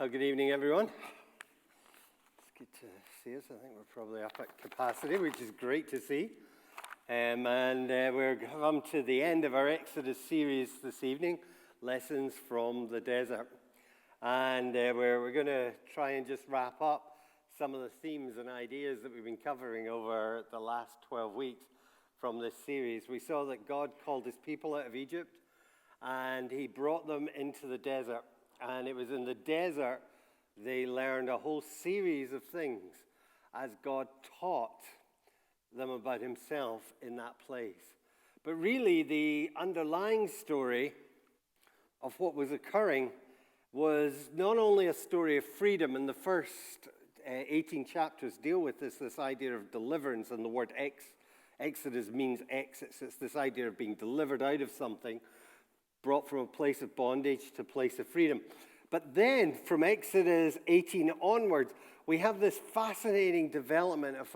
Well, good evening, everyone. It's good to see us. I think we're probably up at capacity, which is great to see. We're come to the end of our Exodus series this evening, Lessons from the Desert. We're going to try and just wrap up some of the themes and ideas that we've been covering over the last 12 weeks from this series. We saw that God called his people out of Egypt, and he brought them into the desert. And it was in the desert they learned a whole series of things as God taught them about himself in that place. But really, the underlying story of what was occurring was not only a story of freedom, and the first 18 chapters deal with this idea of deliverance, and the word Exodus means exits. It's this idea of being delivered out of something, brought from a place of bondage to a place of freedom. But then, from Exodus 18 onwards, we have this fascinating development of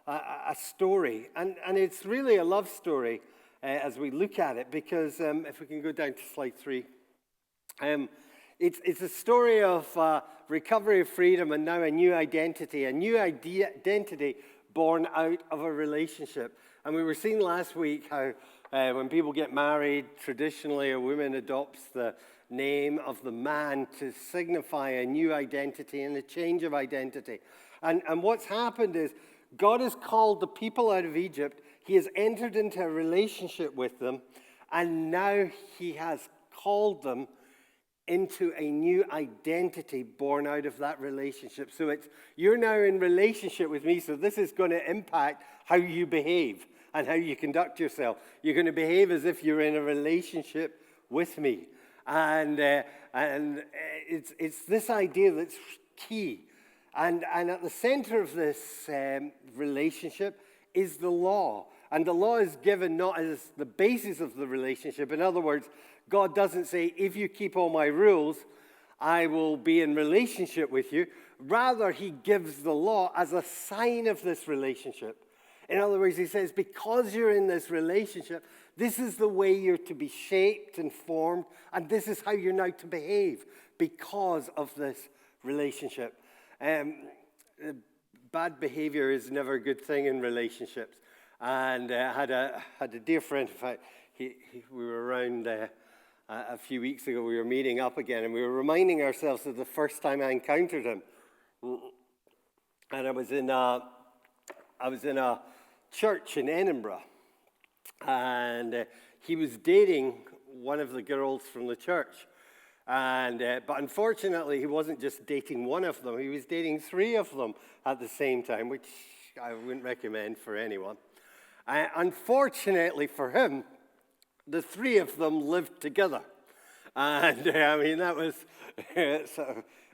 a story. And it's really a love story as we look at it, because if we can go down to slide 3. It's a story of recovery of freedom and now a new identity born out of a relationship. And we were seeing last week how when people get married, traditionally a woman adopts the name of the man to signify a new identity and a change of identity. And what's happened is God has called the people out of Egypt. He has entered into a relationship with them, and now he has called them into a new identity born out of that relationship. So you're now in relationship with me, so this is going to impact how you behave and how you conduct yourself. You're going to behave as if you're in a relationship with me. And it's this idea that's key. And at the center of this relationship is the law. And the law is given not as the basis of the relationship. In other words, God doesn't say, if you keep all my rules, I will be in relationship with you. Rather, he gives the law as a sign of this relationship. In other words, he says, because you're in this relationship, this is the way you're to be shaped and formed, and this is how you're now to behave because of this relationship. Bad behavior is never a good thing in relationships. And I had a dear friend, in fact, we were around a few weeks ago, we were meeting up again, and we were reminding ourselves of the first time I encountered him. And I was in a church in Edinburgh, and he was dating one of the girls from the church. But unfortunately, he wasn't just dating one of them, he was dating 3 of them at the same time, which I wouldn't recommend for anyone. Unfortunately for him, the 3 of them lived together. And that was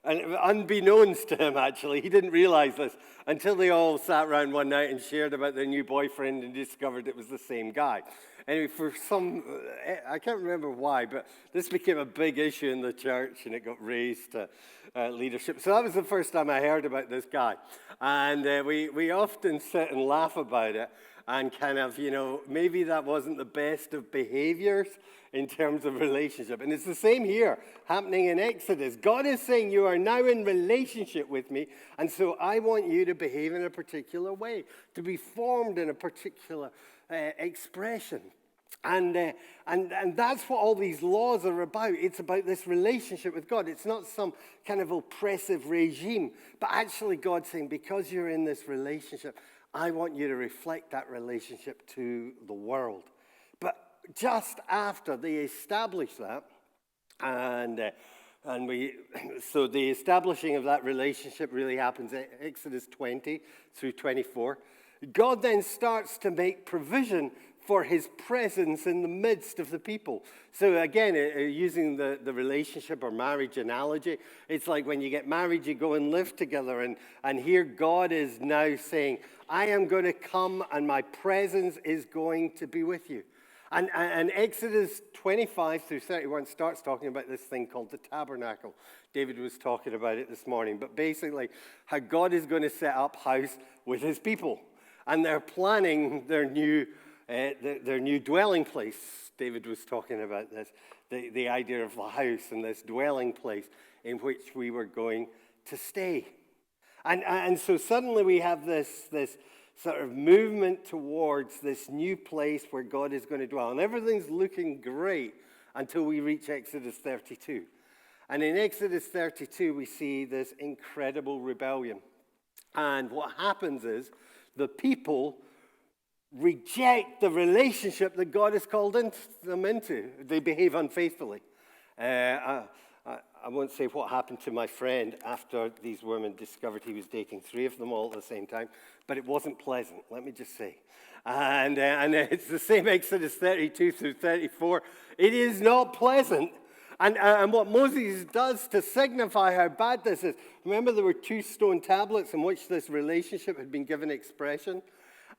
unbeknownst to him, actually. He didn't realize this until they all sat around one night and shared about their new boyfriend and discovered it was the same guy. Anyway, I can't remember why, but this became a big issue in the church, and it got raised to leadership. So that was the first time I heard about this guy. And we often sit and laugh about it and kind of, maybe that wasn't the best of behaviors in terms of relationship. And it's the same here happening in Exodus. God is saying you are now in relationship with me, and so I want you to behave in a particular way, to be formed in a particular expression. And that's what all these laws are about. It's about this relationship with God. It's not some kind of oppressive regime, but actually God saying, because you're in this relationship, I want you to reflect that relationship to the world. But just after they establish that, so the establishing of that relationship really happens in Exodus 20 through 24. God then starts to make provision for his presence in the midst of the people. So again, using the relationship or marriage analogy, it's like when you get married, you go and live together. And here God is now saying, I am going to come and my presence is going to be with you. And Exodus 25 through 31 starts talking about this thing called the tabernacle. David was talking about it this morning. But basically, how God is going to set up house with his people. And they're planning their new dwelling place. David was talking about this, the idea of the house and this dwelling place in which we were going to stay. And so suddenly we have this sort of movement towards this new place where God is going to dwell. And everything's looking great until we reach Exodus 32. And in Exodus 32, we see this incredible rebellion. And what happens is the people reject the relationship that God has called them into. They behave unfaithfully. I won't say what happened to my friend after these women discovered he was dating 3 of them all at the same time, but it wasn't pleasant, let me just say. And it's the same Exodus 32 through 34. It is not pleasant. And what Moses does to signify how bad this is, remember there were 2 stone tablets in which this relationship had been given expression?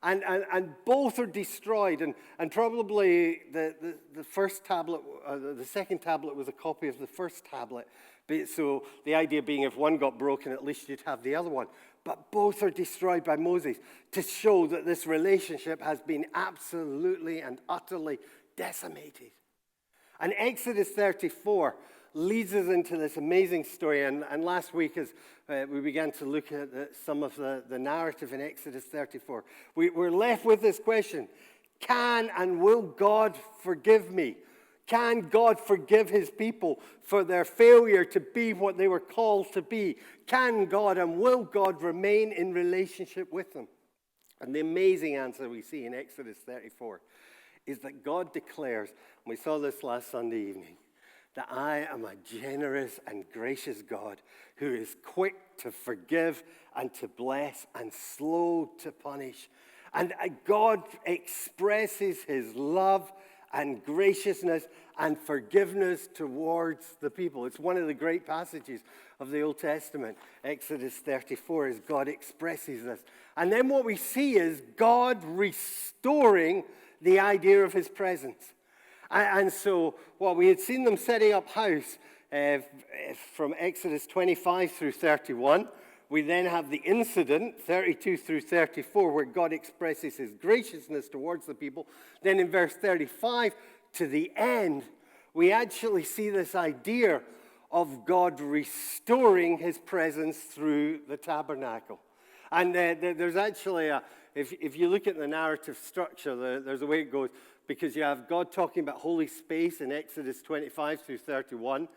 And both are destroyed, and probably the first tablet, the second tablet was a copy of the first tablet. So the idea being if one got broken, at least you'd have the other one. But both are destroyed by Moses to show that this relationship has been absolutely and utterly decimated. And Exodus 34 leads us into this amazing story. And last week, as we began to look at some of the narrative in Exodus 34, we're left with this question: can and will God forgive me? Can God forgive his people for their failure to be what they were called to be? Can God and will God remain in relationship with them? And the amazing answer we see in Exodus 34 is that God declares, and we saw this last Sunday evening, that I am a generous and gracious God who is quick to forgive and to bless and slow to punish. And God expresses his love and graciousness and forgiveness towards the people. It's one of the great passages of the Old Testament. Exodus 34 is God expresses this. And then what we see is God restoring the idea of his presence. And so, we had seen them setting up house from Exodus 25 through 31. We then have the incident, 32 through 34, where God expresses his graciousness towards the people. Then in verse 35 to the end, we actually see this idea of God restoring his presence through the tabernacle. And there's actually, if you look at the narrative structure, there's a way it goes, because you have God talking about holy space in Exodus 25 through 31,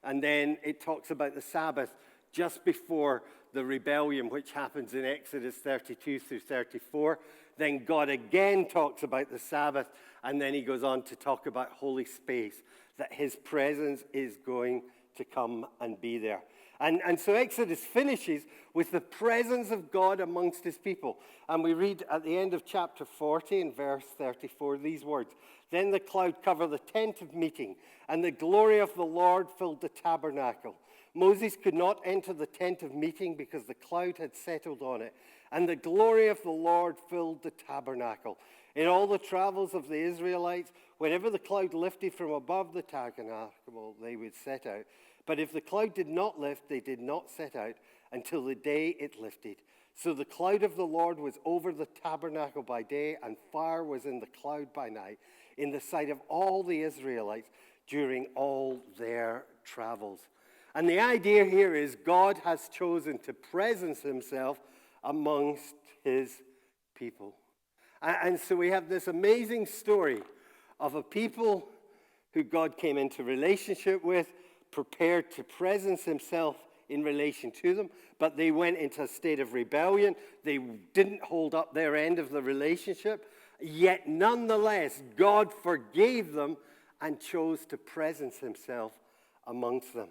and then it talks about the Sabbath just before the rebellion, which happens in Exodus 32 through 34. Then God again talks about the Sabbath, and then he goes on to talk about holy space, that his presence is going to come and be there. And so Exodus finishes with the presence of God amongst his people. And we read at the end of chapter 40 in verse 34 these words: "Then the cloud covered the tent of meeting, and the glory of the Lord filled the tabernacle. Moses could not enter the tent of meeting because the cloud had settled on it, and the glory of the Lord filled the tabernacle. In all the travels of the Israelites, whenever the cloud lifted from above the tabernacle, they would set out. But if the cloud did not lift, they did not set out until the day it lifted. So the cloud of the Lord was over the tabernacle by day, and fire was in the cloud by night, in the sight of all the Israelites during all their travels." And the idea here is God has chosen to presence himself amongst his people. And so we have this amazing story of a people who God came into relationship with, prepared to presence himself in relation to them, but they went into a state of rebellion. They didn't hold up their end of the relationship, yet nonetheless, God forgave them and chose to presence himself amongst them.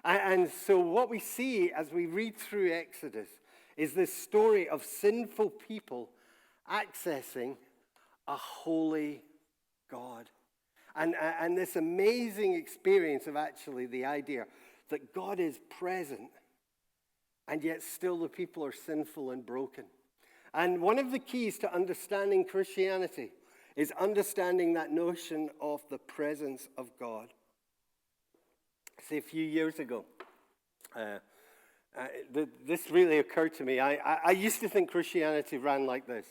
And so what we see as we read through Exodus is this story of sinful people accessing a holy God. And this amazing experience of actually the idea that God is present, and yet still the people are sinful and broken. And one of the keys to understanding Christianity is understanding that notion of the presence of God. See, a few years ago, this really occurred to me. I used to think Christianity ran like this.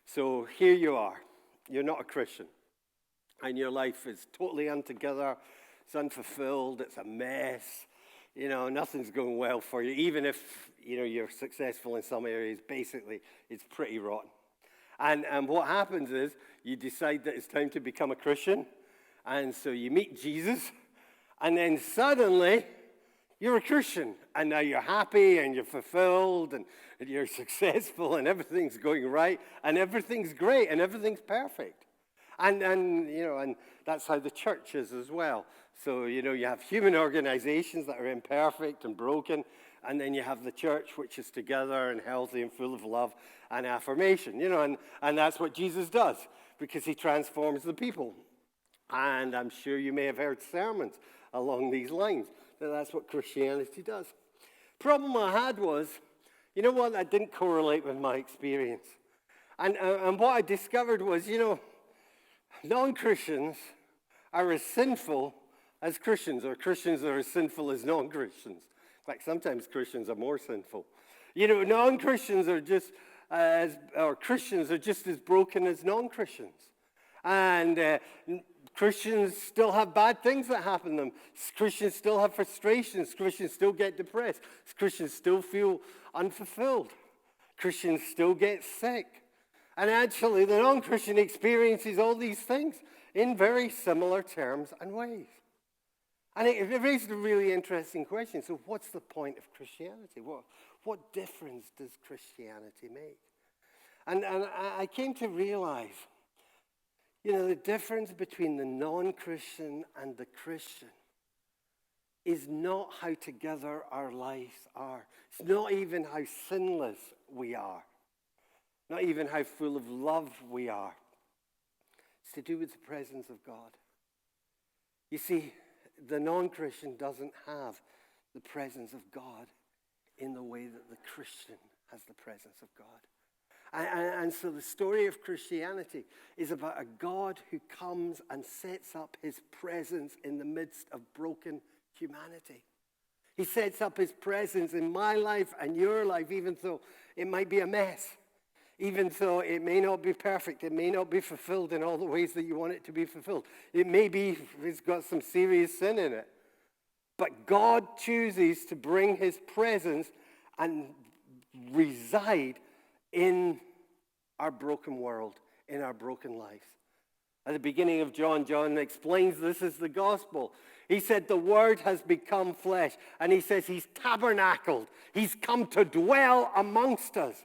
So here you are. You're not a Christian. And your life is totally untogether. It's unfulfilled. It's a mess. nothing's going well for you. Even if, you're successful in some areas, basically, it's pretty rotten. And what happens is you decide that it's time to become a Christian. And so you meet Jesus. And then suddenly, you're a Christian. And now you're happy and you're fulfilled and you're successful and everything's going right. And everything's great and everything's perfect. And that's how the church is as well. So, you have human organizations that are imperfect and broken, and then you have the church, which is together and healthy and full of love and affirmation, and that's what Jesus does, because he transforms the people. And I'm sure you may have heard sermons along these lines, that that's what Christianity does. Problem I had was, that didn't correlate with my experience. And what I discovered was, non-Christians are as sinful as Christians, or Christians are as sinful as non-Christians. In fact, sometimes Christians are more sinful. Non-Christians are Christians are just as broken as non-Christians. And Christians still have bad things that happen to them. Christians still have frustrations. Christians still get depressed. Christians still feel unfulfilled. Christians still get sick. And actually, the non-Christian experiences all these things in very similar terms and ways. And it raised a really interesting question. So what's the point of Christianity? What difference does Christianity make? And I came to realize, the difference between the non-Christian and the Christian is not how together our lives are. It's not even how sinless we are. Not even how full of love we are. It's to do with the presence of God. You see, the non-Christian doesn't have the presence of God in the way that the Christian has the presence of God. And so the story of Christianity is about a God who comes and sets up his presence in the midst of broken humanity. He sets up his presence in my life and your life, even though it might be a mess. Even though it may not be perfect, it may not be fulfilled in all the ways that you want it to be fulfilled. It may be it's got some serious sin in it. But God chooses to bring his presence and reside in our broken world, in our broken lives. At the beginning of John explains this is the gospel. He said the word has become flesh. And he says he's tabernacled. He's come to dwell amongst us.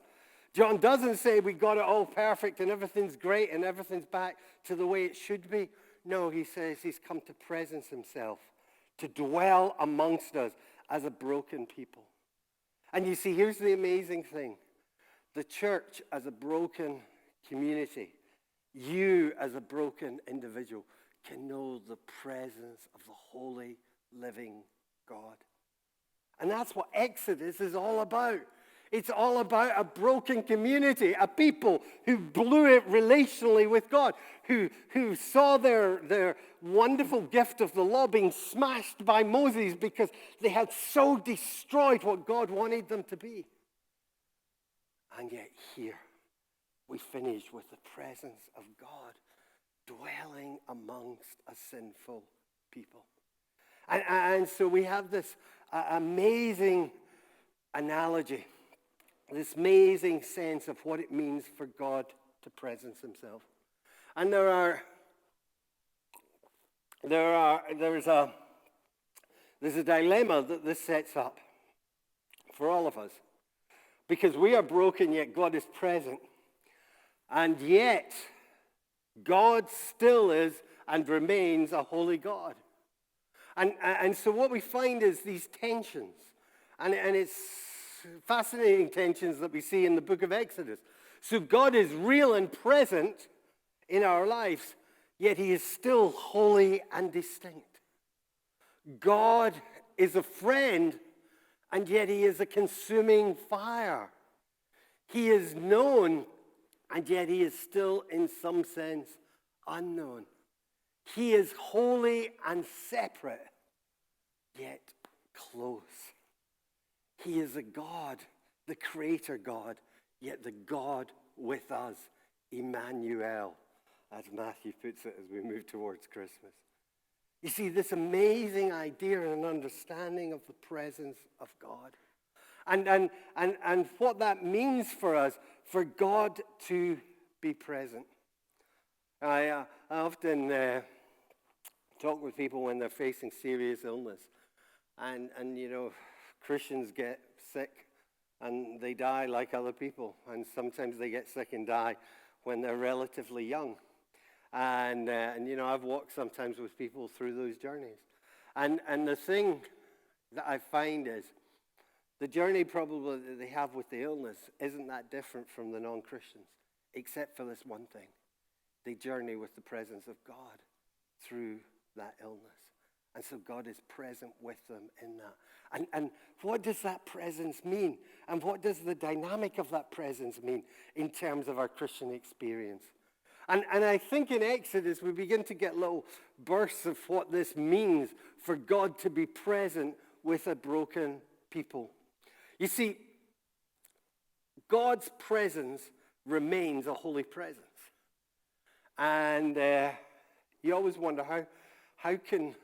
John doesn't say we got it all perfect and everything's great and everything's back to the way it should be. No, he says he's come to presence himself, to dwell amongst us as a broken people. And you see, here's the amazing thing. The church as a broken community, you as a broken individual, can know the presence of the holy, living God. And that's what Exodus is all about. It's all about a broken community, a people who blew it relationally with God, who saw their wonderful gift of the law being smashed by Moses because they had so destroyed what God wanted them to be. And yet here we finish with the presence of God dwelling amongst a sinful people. And so we have this amazing analogy. This amazing sense of what it means for God to presence himself. And there's a dilemma that this sets up for all of us. Because we are broken, yet God is present. And yet, God still is and remains a holy God. And so what we find is these tensions. And it's fascinating tensions that we see in the book of Exodus. So God is real and present in our lives, yet he is still holy and distinct. God is a friend, and yet he is a consuming fire. He is known, and yet he is still in some sense unknown. He is holy and separate, yet close. He is a God, the creator God, yet the God with us, Emmanuel, as Matthew puts it as we move towards Christmas. You see, this amazing idea and understanding of the presence of God. And what that means for us, for God to be present. I often talk with people when they're facing serious illness. And you know, Christians get sick and they die like other people. And sometimes they get sick and die when they're relatively young. And you know, I've walked sometimes with people through those journeys. And the thing that I find is the journey probably that they have with the illness isn't that different from the non-Christians, except for this one thing. They journey with the presence of God through that illness. And so God is present with them in that. And what does that presence mean? And what does the dynamic of that presence mean in terms of our Christian experience? And I think in Exodus we begin to get little bursts of what this means for God to be present with a broken people. You see, God's presence remains a holy presence. And you always wonder, how can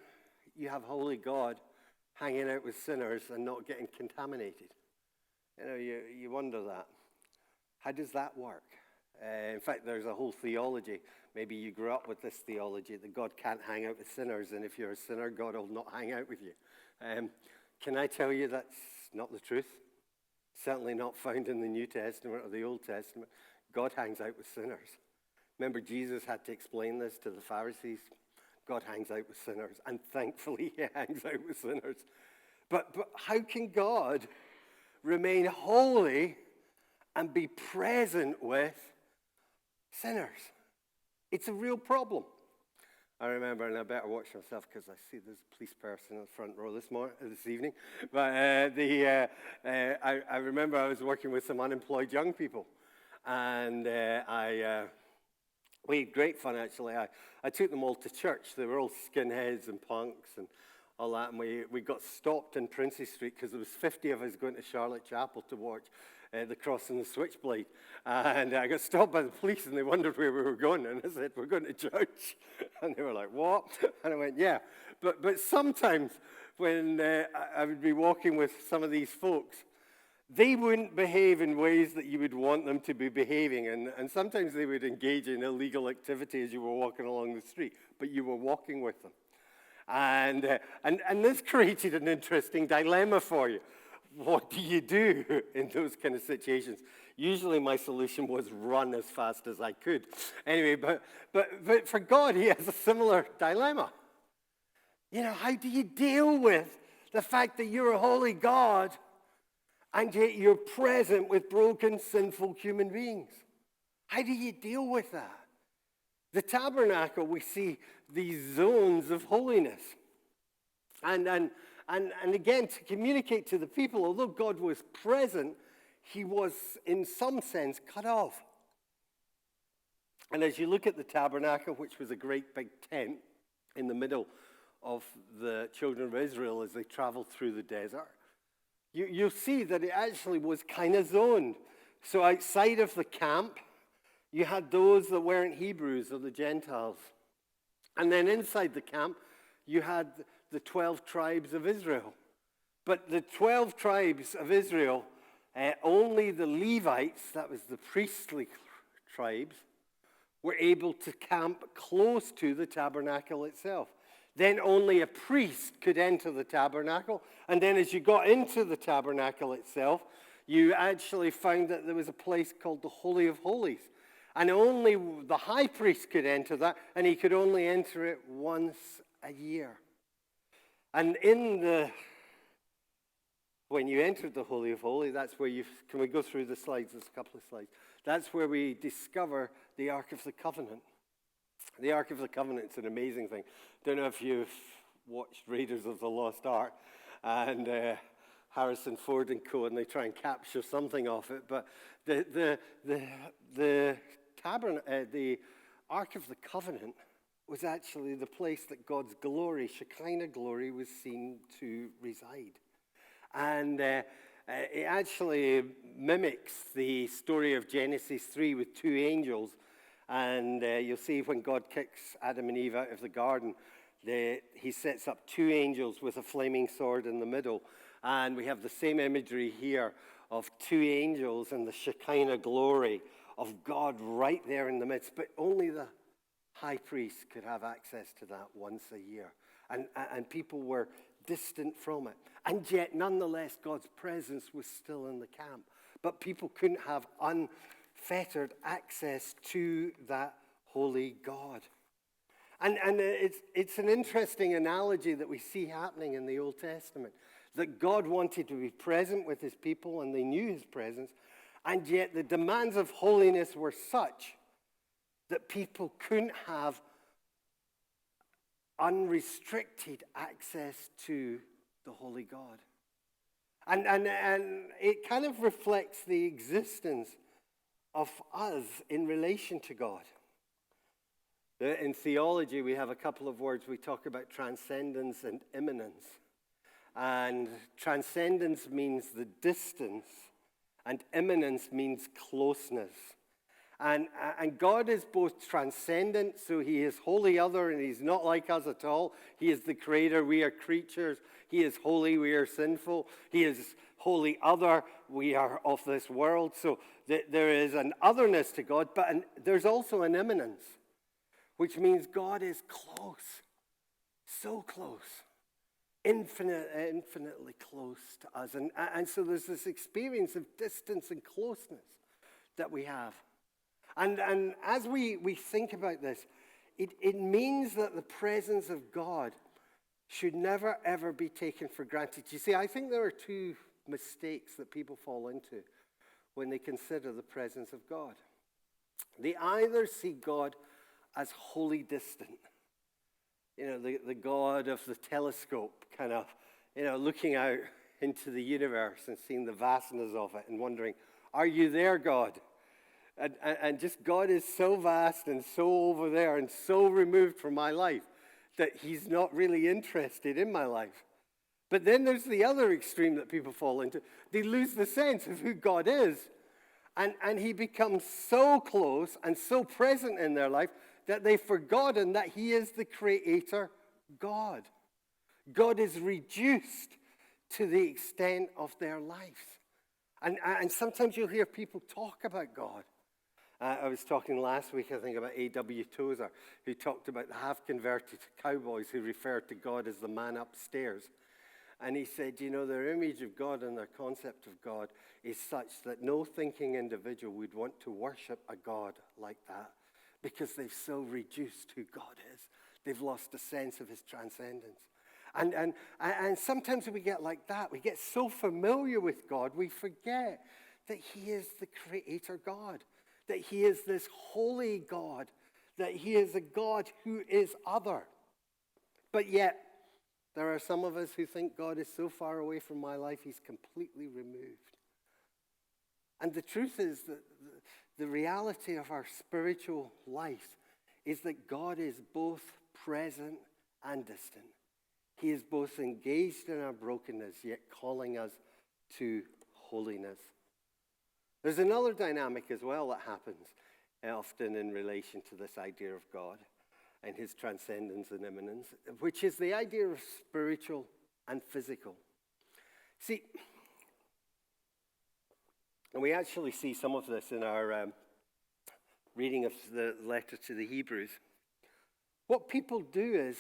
you have holy God hanging out with sinners and not getting contaminated? You know, you wonder that. How does that work? In fact, there's a whole theology. Maybe you grew up with this theology that God can't hang out with sinners, and if you're a sinner, God will not hang out with you. Can I tell you that's not the truth? Certainly not found in the New Testament or the Old Testament. God hangs out with sinners. Remember, Jesus had to explain this to the Pharisees. God hangs out with sinners, and thankfully he hangs out with sinners. But how can God remain holy and be present with sinners? It's a real problem. I remember, and I better watch myself because I see there's a police person in the front row this evening. But I remember I was working with some unemployed young people, and we had great fun, actually. I took them all to church. They were all skinheads and punks and all that. And we got stopped in Princess Street because there was 50 of us going to Charlotte Chapel to watch the Cross and the Switchblade. And I got stopped by the police, and they wondered where we were going. And I said, we're going to church. And they were like, what? And I went, yeah. But sometimes when I would be walking with some of these folks, they wouldn't behave in ways that you would want them to be behaving. And sometimes they would engage in illegal activity as you were walking along the street, but you were walking with them. And this created an interesting dilemma for you. What do you do in those kind of situations? Usually my solution was run as fast as I could. Anyway, but for God, he has a similar dilemma. You know, how do you deal with the fact that you're a holy God and yet you're present with broken, sinful human beings? How do you deal with that? The tabernacle, we see these zones of holiness. And again, to communicate to the people, although God was present, he was, in some sense, cut off. And as you look at the tabernacle, which was a great big tent in the middle of the children of Israel as they traveled through the desert, you'll see that it actually was kind of zoned. So outside of the camp, you had those that weren't Hebrews or the Gentiles. And then inside the camp, you had the 12 tribes of Israel. But the 12 tribes of Israel, only the Levites, that was the priestly tribes, were able to camp close to the tabernacle itself. Then only a priest could enter the tabernacle. And then as you got into the tabernacle itself, you actually found that there was a place called the Holy of Holies. And only the high priest could enter that, and he could only enter it once a year. And when you entered the Holy of Holies, that's where can we go through the slides? There's a couple of slides. That's where we discover the Ark of the Covenant. The Ark of the Covenant's an amazing thing. Don't know if you've watched Raiders of the Lost Ark and Harrison Ford and co, and they try and capture something of it. But the Ark of the Covenant was actually the place that God's glory, Shekinah glory, was seen to reside. And it actually mimics the story of Genesis 3 with two angels. And you'll see when God kicks Adam and Eve out of the garden, he sets up two angels with a flaming sword in the middle. And we have the same imagery here of two angels and the Shekinah glory of God right there in the midst. But only the high priest could have access to that once a year. And people were distant from it. And yet, nonetheless, God's presence was still in the camp. But people couldn't have unfettered access to that holy God. And it's an interesting analogy that we see happening in the Old Testament, that God wanted to be present with his people, and they knew his presence, and yet the demands of holiness were such that people couldn't have unrestricted access to the holy God. And it kind of reflects the existence of us in relation to God. In theology, we have a couple of words. We talk about transcendence and immanence. And transcendence means the distance, and immanence means closeness. And God is both transcendent, so he is wholly other, and he's not like us at all. He is the creator, we are creatures. He is holy, we are sinful. He is wholly other, we are of this world. So there is an otherness to God, but there's also an immanence, which means God is close, so close, infinitely close to us. And so there's this experience of distance and closeness that we have. And as we think about this, it means that the presence of God should never, ever be taken for granted. You see, I think there are two mistakes that people fall into when they consider the presence of God. They either see God as wholly distant. The God of the telescope, kind of, looking out into the universe and seeing the vastness of it and wondering, are you there, God? And just God is so vast and so over there and so removed from my life that he's not really interested in my life. But then there's the other extreme that people fall into. They lose the sense of who God is. And he becomes so close and so present in their life that they've forgotten that he is the creator God. God is reduced to the extent of their lives. And sometimes you'll hear people talk about God. I was talking last week, I think, about A.W. Tozer, who talked about the half-converted cowboys who referred to God as the man upstairs. And he said, their image of God and their concept of God is such that no thinking individual would want to worship a God like that because they've so reduced who God is. They've lost a sense of his transcendence. And sometimes we get like that. We get so familiar with God, we forget that he is the creator God, that he is this holy God, that he is a God who is other. But yet, there are some of us who think God is so far away from my life, he's completely removed. And the truth is that the reality of our spiritual life is that God is both present and distant. He is both engaged in our brokenness, yet calling us to holiness. There's another dynamic as well that happens often in relation to this idea of God and his transcendence and immanence, which is the idea of spiritual and physical. See, and we actually see some of this in our reading of the letter to the Hebrews. What people do is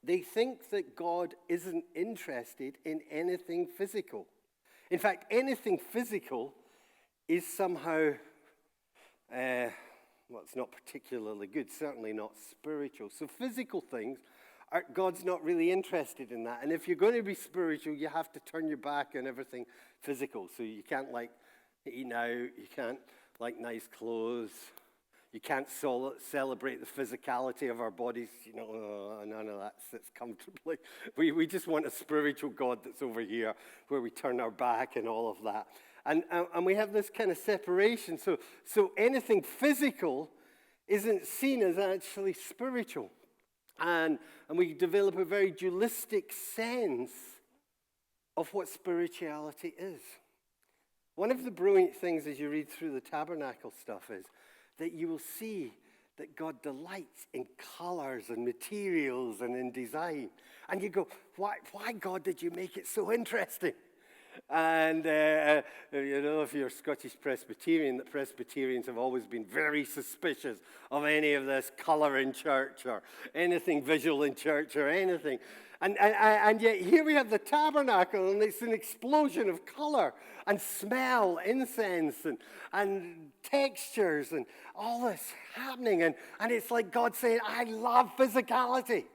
they think that God isn't interested in anything physical. In fact, anything physical is somehow, it's not particularly good, certainly not spiritual. So physical things, God's not really interested in that. And if you're going to be spiritual, you have to turn your back on everything physical. So you can't eat out, you can't like nice clothes, you can't celebrate the physicality of our bodies. None of that sits comfortably. We just want a spiritual God that's over here where we turn our back and all of that. And we have this kind of separation. So anything physical isn't seen as actually spiritual. And we develop a very dualistic sense of what spirituality is. One of the brilliant things as you read through the tabernacle stuff is that you will see that God delights in colors and materials and in design. And you go, why God, did you make it so interesting? And, if you're Scottish Presbyterian, that Presbyterians have always been very suspicious of any of this color in church or anything visual in church or anything. And yet here we have the tabernacle, and it's an explosion of color and smell, incense and textures and all this happening. And it's like God saying, I love physicality.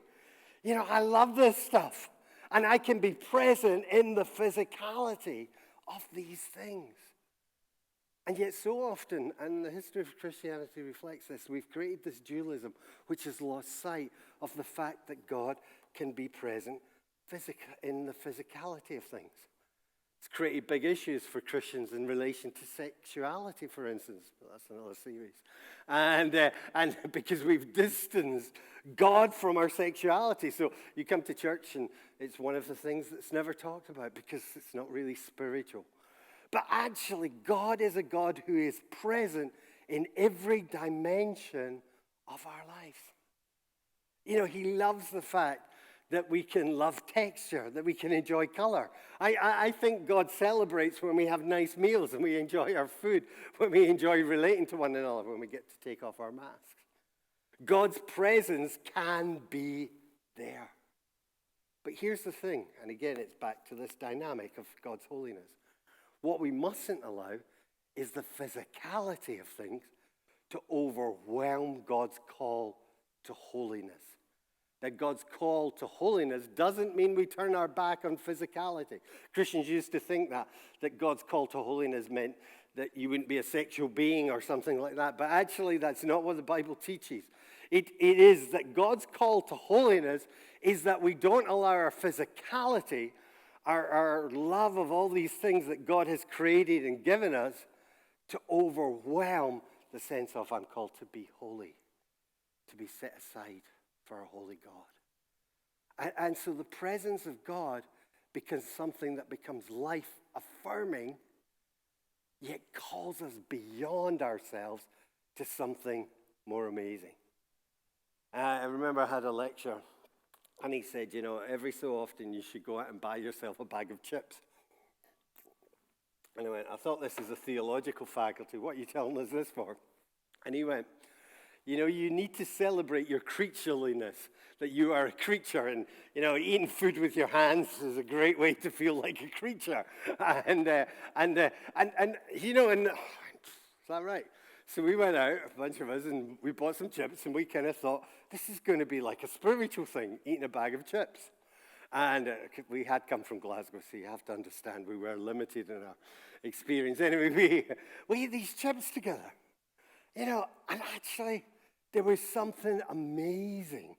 I love this stuff. And I can be present in the physicality of these things. And yet so often, and the history of Christianity reflects this, we've created this dualism which has lost sight of the fact that God can be present in the physicality of things. It's created big issues for Christians in relation to sexuality, for instance. But that's another series. And because we've distanced God from our sexuality. So you come to church and it's one of the things that's never talked about because it's not really spiritual. But actually, God is a God who is present in every dimension of our life. He loves the fact that we can love texture, that we can enjoy color. I think God celebrates when we have nice meals and we enjoy our food, when we enjoy relating to one another, when we get to take off our masks. God's presence can be there. But here's the thing, and again, it's back to this dynamic of God's holiness. What we mustn't allow is the physicality of things to overwhelm God's call to holiness. That God's call to holiness doesn't mean we turn our back on physicality. Christians used to think that God's call to holiness meant that you wouldn't be a sexual being or something like that. But actually, that's not what the Bible teaches. It is that God's call to holiness is that we don't allow our physicality, our love of all these things that God has created and given us, to overwhelm the sense of I'm called to be holy, to be set aside for a holy God. And so the presence of God becomes something that becomes life-affirming, yet calls us beyond ourselves to something more amazing. I remember I had a lecture, and he said, every so often you should go out and buy yourself a bag of chips. And I went, I thought this is a theological faculty. What are you telling us this for? And he went, you need to celebrate your creatureliness, that you are a creature. And, eating food with your hands is a great way to feel like a creature. And is that right? So we went out, a bunch of us, and we bought some chips, and we kind of thought, this is going to be like a spiritual thing, eating a bag of chips. And we had come from Glasgow, so you have to understand we were limited in our experience. Anyway, we ate these chips together. And actually, there was something amazing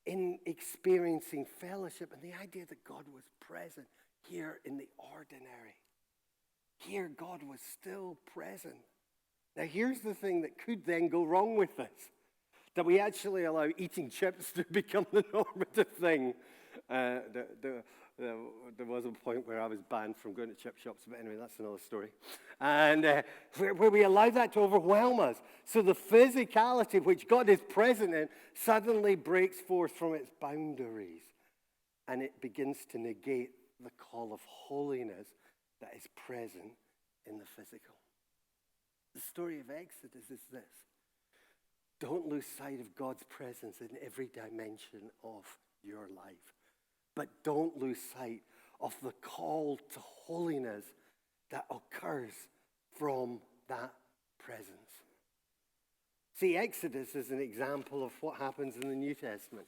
in experiencing fellowship and the idea that God was present here in the ordinary. Here, God was still present. Now, here's the thing that could then go wrong with this, that we actually allow eating chips to become the normative thing. There was a point where I was banned from going to chip shops, but anyway, that's another story. And where we allow that to overwhelm us. So the physicality which God is present in suddenly breaks forth from its boundaries, and it begins to negate the call of holiness that is present in the physical. The story of Exodus is this. Don't lose sight of God's presence in every dimension of your life. But don't lose sight of the call to holiness that occurs from that presence. See, Exodus is an example of what happens in the New Testament.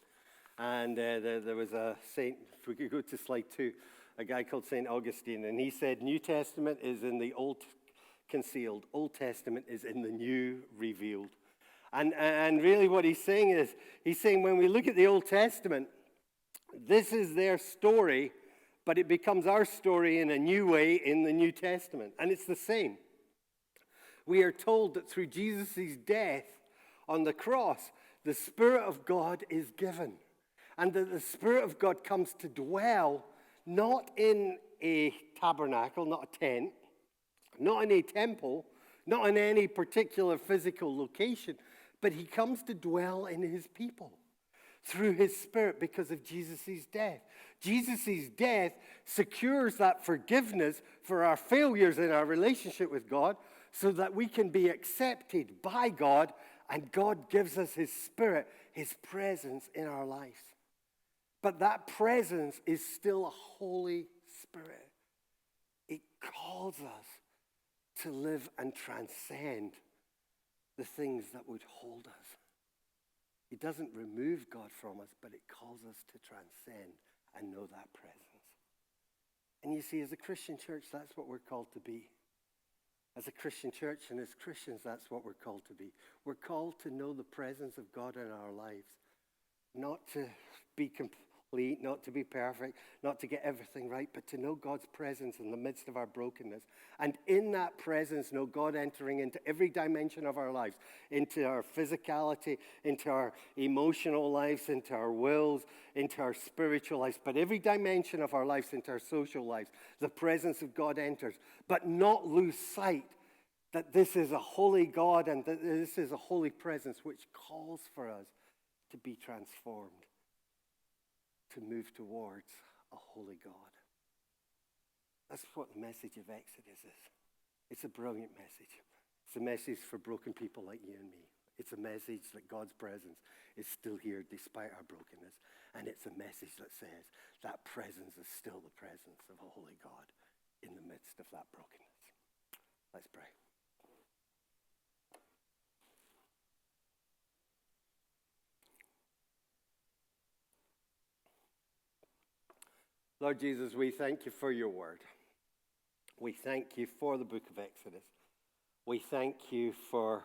And there was a saint, if we could go to slide 2, a guy called St. Augustine, and he said, New Testament is in the Old concealed. Old Testament is in the New revealed. And really what he's saying is, when we look at the Old Testament, this is their story, but it becomes our story in a new way in the New Testament. And it's the same. We are told that through Jesus' death on the cross, the Spirit of God is given. And that the Spirit of God comes to dwell not in a tabernacle, not a tent, not in a temple, not in any particular physical location, but he comes to dwell in his people through his Spirit because of Jesus' death. Jesus' death secures that forgiveness for our failures in our relationship with God so that we can be accepted by God, and God gives us his Spirit, his presence in our lives. But that presence is still a Holy Spirit. It calls us to live and transcend the things that would hold us. It doesn't remove God from us, but it calls us to transcend and know that presence. And you see, as a Christian church, that's what we're called to be. As a Christian church and as Christians, that's what we're called to be. We're called to know the presence of God in our lives, not to be complete, not to be perfect, not to get everything right, but to know God's presence in the midst of our brokenness. And in that presence, know God entering into every dimension of our lives, into our physicality, into our emotional lives, into our wills, into our spiritual lives, but every dimension of our lives, into our social lives, the presence of God enters. But not lose sight that this is a holy God and that this is a holy presence which calls for us to be transformed, to move towards a holy God. That's what the message of Exodus is. It's a brilliant message. It's a message for broken people like you and me. It's a message that God's presence is still here despite our brokenness. And it's a message that says that presence is still the presence of a holy God in the midst of that brokenness. Let's pray. Lord Jesus, we thank you for your word. We thank you for the book of Exodus. We thank you for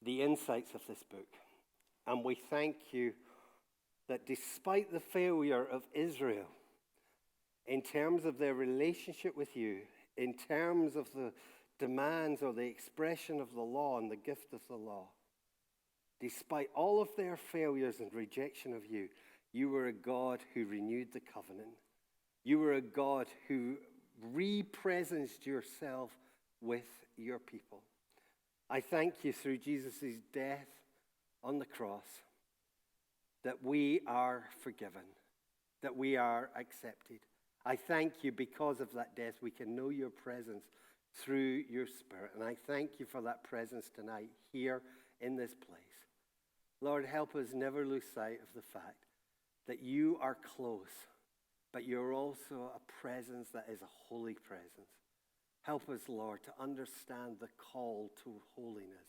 the insights of this book. And we thank you that despite the failure of Israel in terms of their relationship with you, in terms of the demands or the expression of the law and the gift of the law, despite all of their failures and rejection of you, you were a God who renewed the covenant. You were a God who re-presenced yourself with your people. I thank you through Jesus' death on the cross that we are forgiven, that we are accepted. I thank you because of that death we can know your presence through your Spirit. And I thank you for that presence tonight here in this place. Lord, help us never lose sight of the fact that you are close, but you're also a presence that is a holy presence. Help us, Lord, to understand the call to holiness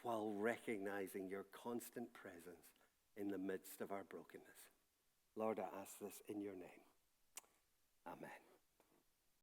while recognizing your constant presence in the midst of our brokenness. Lord, I ask this in your name. Amen.